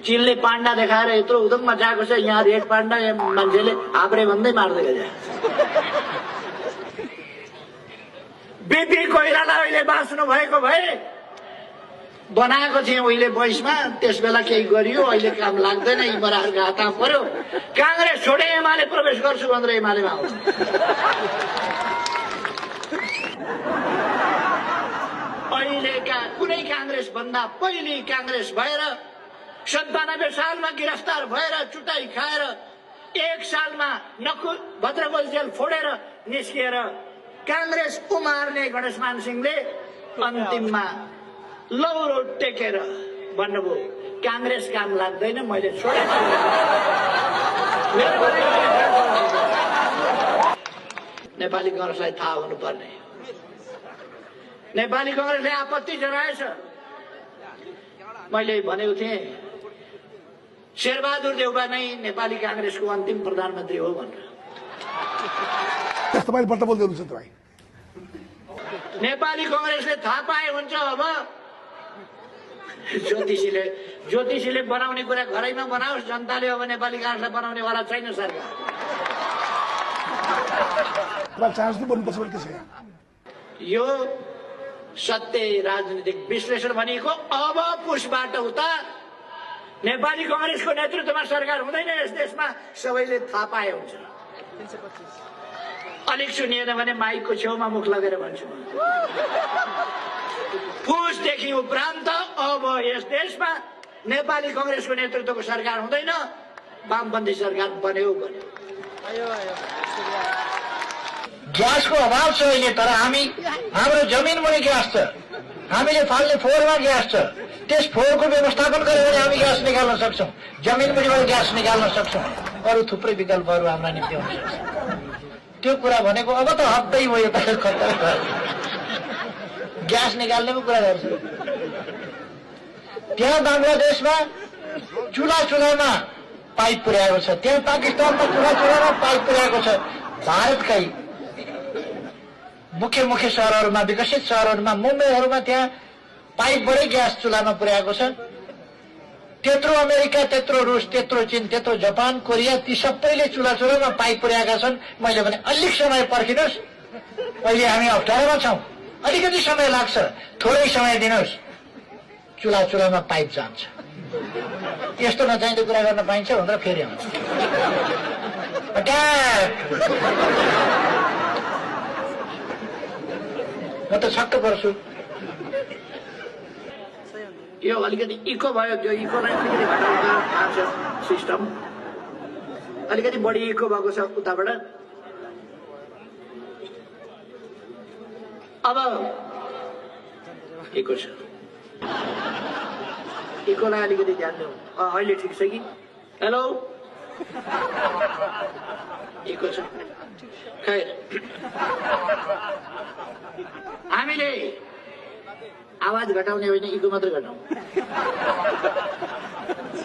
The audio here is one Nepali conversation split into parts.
चीनले पाण्डा देखाएर यत्रो उदममा जाएको छ, यहाँ रेड पाण्डा मान्छेले आप्रे भन्दै मार्दै गए। बिपी कोइराला अहिले बाँच्नु भएको भए बनाएको थिएँ उहिले 22 मा, त्यस बेला केही गरियो, अहिले काम लाग्दैन, यिनीहरूको हातमा पर्यो। कांग्रेस छोडे एमाले प्रवेश गर्छु भनेर एमालेमा आउँछ। अहिलेका कुनै कांग्रेस भन्दा पहिले कांग्रेस भएर 97 सालमा गिरफ्तार भएर चुटाई खाएर 1 सालमा भद्रकोट जेल फोडेर निस्किएर कांग्रेस उमार्ने गणेशमान सिंहले अन्तिममा लौरो टेकेर भन्नुभयो कांग्रेस काम लाग्दैन, मैले छोडेछु। नेपाली कांग्रेसलाई थाहा हुनुपर्ने। नेपाली कांग्रेसले आपत्ति जनाएछ। मैले भनेको थिएँ शेरबहादुर देउबा नै नेपाली कांग्रेसको अन्तिम प्रधानमन्त्री हो भनेर। तपाईले बल्ल बोल्दै हुनुहुन्छ तपाई। नेपाली कांग्रेसले थाहा पाए हुन्छ अब ज्योतिषीले बनाउने कुरा घरैमा बनाओस्, जनताले अब नेपाली कांग्रेसलाई बनाउने वाला छैन सरकार। यो सत्य राजनीतिक विश्लेषण भनेको अब पुसबाट उता नेपाली कांग्रेसको नेतृत्वमा सरकार हुँदैन यस देशमा, सबैले थाहा पाए हुन्छ। अलिक सुनिएन भने माइकको छेउमा मुख लगेर भन्छु। पुसदेखि उपरान्त अब यस देशमा नेपाली कांग्रेसको नेतृत्वको सरकार हुँदैन, वामपन्थी सरकार बन्यो। ग्यासको अभाव छ अहिले, तर हाम्रो जमिन मुनि ग्यास छ, हामीले फाल्ने फोहोरमा ग्यास छ। त्यस फोहोरको व्यवस्थापन गर्यो भने हामी ग्यास निकाल्न सक्छौँ, जमिन मुनिबाट ग्यास निकाल्न सक्छौँ। अरू थुप्रै विकल्पहरू हाम्रा निम्ति हुन सक्छ। त्यो कुरा भनेको अब त हप्तै भयो, ग्यास निकाल्ने पो कुरा गर्छु। त्यहाँ बङ्गलादेशमा चुलामा पाइप पुर्याएको छ, त्यहाँ पाकिस्तानमा चुलामा पाइप पुर्याएको छ। भारतकै मुख्य सहरहरूमा, विकसित सहरहरूमा, मुम्बईहरूमा त्यहाँ पाइपबाटै ग्यास चुलामा पुर्याएको छ। त्यत्रो अमेरिका, त्यत्रो रुस, त्यत्रो चीन, त्यत्रो जापान, कोरिया, ती सबैले चुलामा पाइप पुर्याएका छन्। मैले भने अलिक समय पर्खिनुहोस्, अहिले हामी अप्ठ्यारोमा छौँ, अलिकति समय लाग्छ, थोरै समय दिनुहोस्, चुलामा पाइप जान्छ। यस्तो नचाहिँदो कुरा गर्न पाइन्छ भनेर फेरि आउँछ। म त छक्क पर्छु। यो अलिकति इको भयो, त्यो इकोलाई अलिकति घटाउँछ सिस्टम, अलिकति बढी इको भएको छ उताबाट। अब इको छ, इकोलाई अलिकति ध्यान दिउँ। अहिले ठिक छ कि? हेलो, इको छ। खैर, हामीले आवाज घटाउने होइन, इको मात्र घटाउने।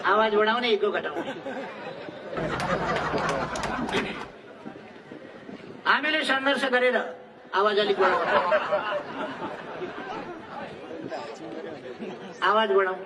आवाज बढाउने, इको घटाउने। हामीले सङ्घर्ष गरेर आवाज अलिक बढाउँ, आवाज बढाउँ।